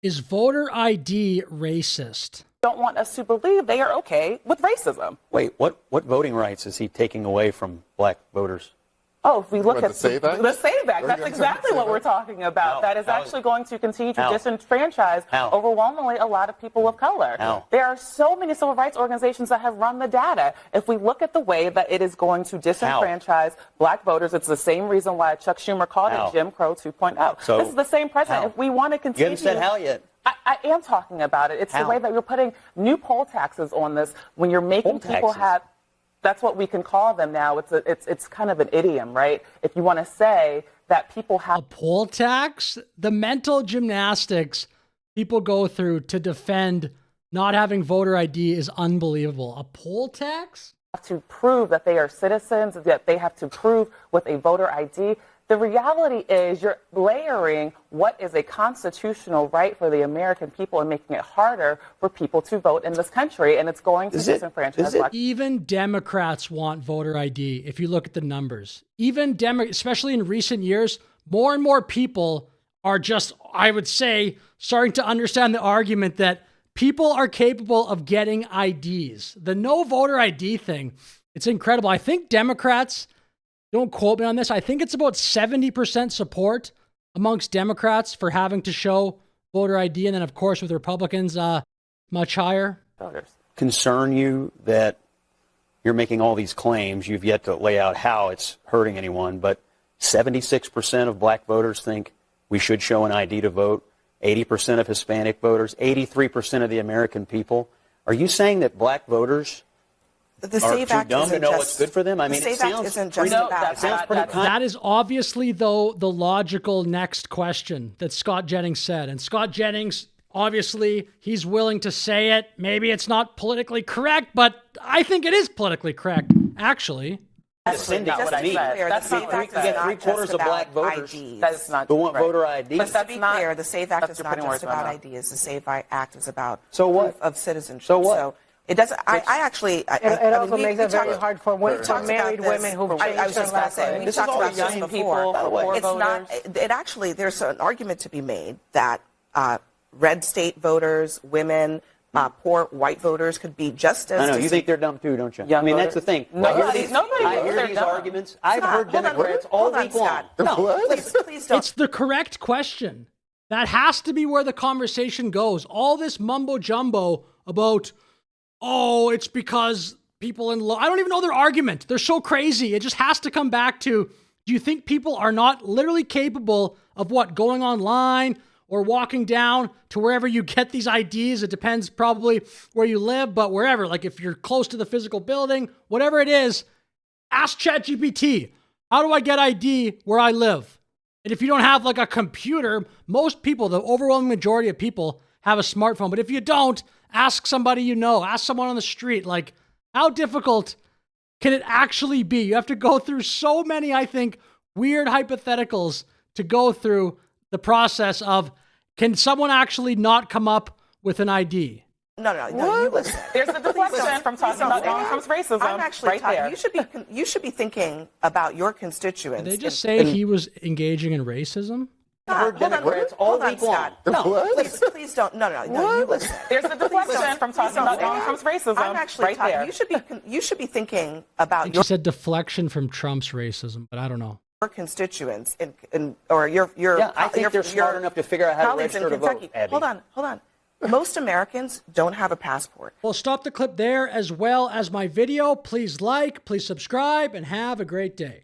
Is voter ID racist? Don't want us to believe they are okay with racism. Wait, what voting rights is he taking away from black voters? Oh, if we look at the SAVE Act? The SAVE Act, that's exactly what we're talking about. That is actually going to continue to disenfranchise overwhelmingly a lot of people of color. There are so many civil rights organizations that have run the data. If we look at the way that it is going to disenfranchise black voters, it's the same reason why Chuck Schumer called it Jim Crow 2.0. So, this is the same president. If we want to continue... You haven't said how yet. I am talking about it. It's the way that you're putting new poll taxes on this when you're making people have... That's what we can call them now. It's kind of an idiom, right? If you want to say that people have... A poll tax? The mental gymnastics people go through to defend not having voter ID is unbelievable. A poll tax? To prove that they are citizens, that they have to prove with a voter ID. The reality is you're layering what is a constitutional right for the American people and making it harder for people to vote in this country, and it's going to disenfranchise black people. Even Democrats want voter ID, if you look at the numbers. Even especially in recent years, more and more people are just, I would say, starting to understand the argument that people are capable of getting IDs. The no voter ID thing, it's incredible. I think Democrats... Don't quote me on this. I think it's about 70% support amongst Democrats for having to show voter ID. And then, of course, with Republicans, much higher. Concern you that you're making all these claims? You've yet to lay out how it's hurting anyone. But 76% of black voters think we should show an ID to vote. 80% of Hispanic voters. 83% of the American people. Are you saying that black voters... The SAVE Act dumb to isn't know just, what's good for them? I mean, the SAVE Act isn't just about that is obviously, though, the logical next question that Scott Jennings said. And Scott Jennings, obviously, he's willing to say it. Maybe it's not politically correct, but I think it is politically correct, actually. That's not what I said. That's not we can get three-quarters of black voters That's not who want voter ID. But to be clear, the SAVE Act is not just about ideas. The SAVE Act is about proof of citizenship. So what? It doesn't. I actually. It also makes it very hard for married women who. I was just going to say. We talked about this before. It's not. It actually. There's an argument to be made that red state voters, women, poor white voters could be just as. I know you think they're dumb too, don't you? I mean, that's the thing. Nobody I hear these arguments. I've heard Democrats all week long. No, please don't. It's the correct question. That has to be where the conversation goes. All this mumbo jumbo about. Oh, it's because people in I don't even know their argument. They're so crazy. It just has to come back to, do you think people are not literally capable of going online or walking down to wherever you get these IDs? It depends probably where you live, but wherever, like if you're close to the physical building, whatever it is, ask ChatGPT, how do I get ID where I live? And if you don't have like a computer, most people, the overwhelming majority of people have a smartphone. But if you don't, ask somebody you know. Ask someone on the street. Like, how difficult can it actually be? You have to go through so many, I think, weird hypotheticals to go through the process of, can someone actually not come up with an ID? No. You listen. There's a deflection from talking about Donald Trump's racism. I'm actually right there. You should be thinking about your constituents. Did they just say he was engaging in racism? I've heard Democrats all week long. No, please don't. No. You listen. There's a deflection from talking about Donald Trump's racism. I'm actually right there. You should be thinking about You said deflection from Trump's racism, but I don't know. Your constituents or your I think they're smart enough to figure out how to register to vote. Abby. Hold on. Most Americans don't have a passport. Well, stop the clip there as well as my video. Please like, please subscribe, and have a great day.